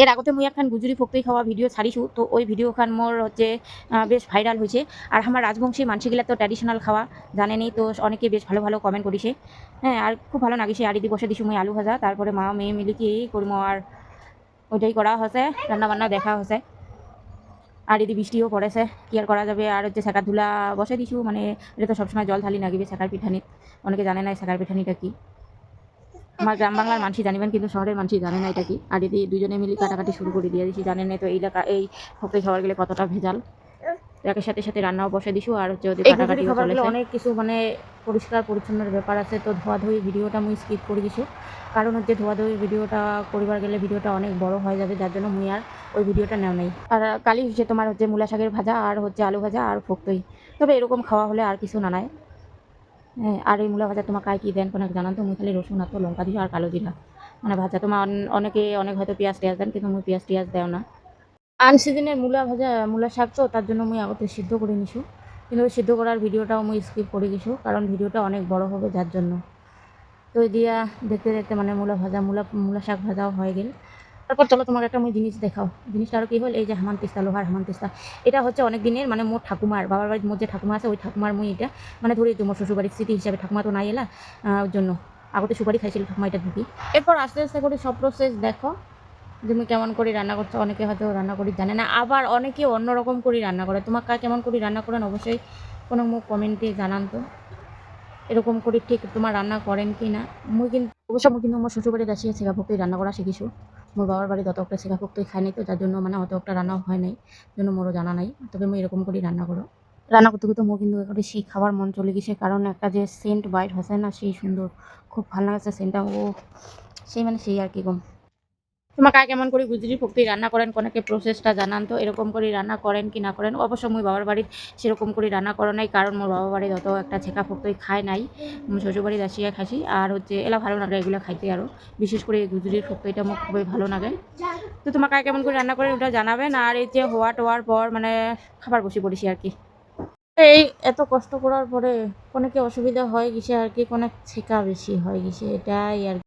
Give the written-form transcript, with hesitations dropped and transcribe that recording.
এর আগতে মুই একখান গুজরি ফক্তই খাওয়া ভিডিও ছাড়িছু, তো ওই ভিডিওখান মোর হচ্ছে বেশ ভাইরাল হয়েছে। আর আমার রাজবংশী মানসিগুলা তো ট্র্যাডিশনাল খাওয়া জানেনই, তো অনেকে বেশ ভালো ভালো কমেন্ট করিছে। হ্যাঁ, আর খুব ভালো লাগিছে। আর ইদি বসে দিছু মুই আলু ভাজা, তারপরে মা মেয়ে মিলি কি করবো আর ওইটাই করা হয়েছে, রান্নাবান্না দেখা হয়েছে। আর এদি বৃষ্টিও পড়েছে, কি আর করা যাবে। আর হচ্ছে শেখার ধুলা বসে দিছু, মানে এটা তো সবসময় জল ঢালি নাগিবে শেখার পিঠানি। অনেকে জানে না শেখার পিঠানিটা কি। আমার গ্রাম বাংলার মানুষই জানিবেন, কিন্তু শহরের মানুষই জানে না এটা কি। আর এদি দুজনে মিলে কাটাকাটি শুরু করে দিয়ে দিছি, জানেন না তো এই ফক্তই খাবার গেলে কতটা ভেজাল। একের সাথে সাথে রান্নাও বসে দিছু, আর হচ্ছে ওদের কাটাকাটি খাবারগুলো অনেক কিছু মানে পরিষ্কার পরিচ্ছন্নের ব্যাপার আছে। তো ধোয়াধুয়ি ভিডিওটা মুই স্কিপ করে দিছু, কারণ হচ্ছে ধোয়াধুয়ি ভিডিওটা করিবার গেলে ভিডিওটা অনেক বড় হয়ে যাবে, যার জন্য মুই আর ওই ভিডিওটা নেও নাই। আর কালি হচ্ছে তোমার হচ্ছে মূলা শাকের ভাজা, আর হচ্ছে আলু ভাজা আর ফক্তই। তবে এরকম খাওয়া হলে আর কিছু না নাই। হ্যাঁ, আর এই মূলা ভাজা তোমার কায় কী দেন কোনো জানান তো? মুই খালি রসুন আর তো লঙ্কা দিও আর কালো জিরা মানে ভাজা। তোমার অনেকে অনেক হয়তো পেঁয়াজ টিয়াজ দেন, কিন্তু মুই পেঁয়াজ টিয়াজ দেও না। আনসিজনের মূলা ভাজা মূলা শাক, তো তার জন্য মুই আগতে সিদ্ধ করে নিছু, কিন্তু ওই সিদ্ধ করার ভিডিওটাও মুই স্কিপ করে গেছু, কারণ ভিডিওটা অনেক বড় হবে যার জন্য। তো এই দিয়া দেখতে দেখতে মানে মূলা শাক ভাজাও হয়ে গেল। তারপর চলো তোমাকে একটা মুই জিনিস দেখাও। জিনিসটা আরও কী হল, এই যে হামানতিস্তা, লোহার হামানতিস্তা, এটা হচ্ছে অনেক দিনের মানে মোর ঠাকুমার বাবার বাড়ির মোর যে ঠাকুমা আছে, ওই ঠাকুমার মুই এটা মানে ধরে তো মোর শ্বশুরবাড়ির স্মৃতি হিসাবে। ঠাকুমা তো নাই এলা, ওর জন্য আগতে সুপারি খাইছিল ঠাকুমা এটা ঢুকি। এরপর আস্তে আস্তে করে সব প্রসেস দেখো তুমি কেমন করে রান্না করছো। অনেকে হয়তো রান্না করি জানে না, আবার অনেকে অন্যরকম করে রান্না করে। তোমার কেমন করে রান্না করেন অবশ্যই কোনো মুখ কমেন্টে জানান তো। এরকম করে ঠিক তোমার রান্না করেন কি না। মুই কিন্তু অবশ্য মুই কিন্তু আমার শ্বশুরবাড়িতে আসিয়া শেখা ভক্তই রান্না করা শিখিছো। মোর বাবার বাড়ি অত একটা শেখা ভক্তই খাই নাই, তো যার জন্য মানে অত একটা রান্নাও হয় নাই, জন্য মোরও জানা নাই। তবে মুই এরকম করেই রান্না করো। রান্না করতে করতে মোর কিন্তু একেবারে সেই খাবার মন চলে গেছে, কারণ একটা যে সেন্ট বাইট হসে না, সেই সুন্দর, খুব ভালো লাগছে সেন্টটা। ও সেই মানে সেই আর কি কম। তোমার কেমন করে গুজরি ফক্তি রান্না করেন কোনাকে প্রসেসটা জানান তো। এরকম করে রান্না করেন কি না করেন। অবশ্য মুই বাবার বাড়ির সেরকম করে রান্না করো নাই, কারণ মোর বাবার বাড়ির অত একটা ছেঁকা ফক্তই খায় নাই। শ্বশুরবাড়ির আসিয়া খাসি, আর হচ্ছে এলা ভালো লাগে এগুলো খাইতে। আরও বিশেষ করে এই গুজরির ফক্তইটা আমার খুবই ভালো লাগে। তো তোমার কেমন করে রান্না করেন ওটা জানাবেন। আর এই যে হওয়া টোয়ার পর মানে খাবার বসে পড়েছি আর কি। এই এত কষ্ট করার পরে কোনাকে অসুবিধা হয়ে গেছে আর কি, কোনাক ছেঁকা বেশি হয়ে গেছে, এটাই আর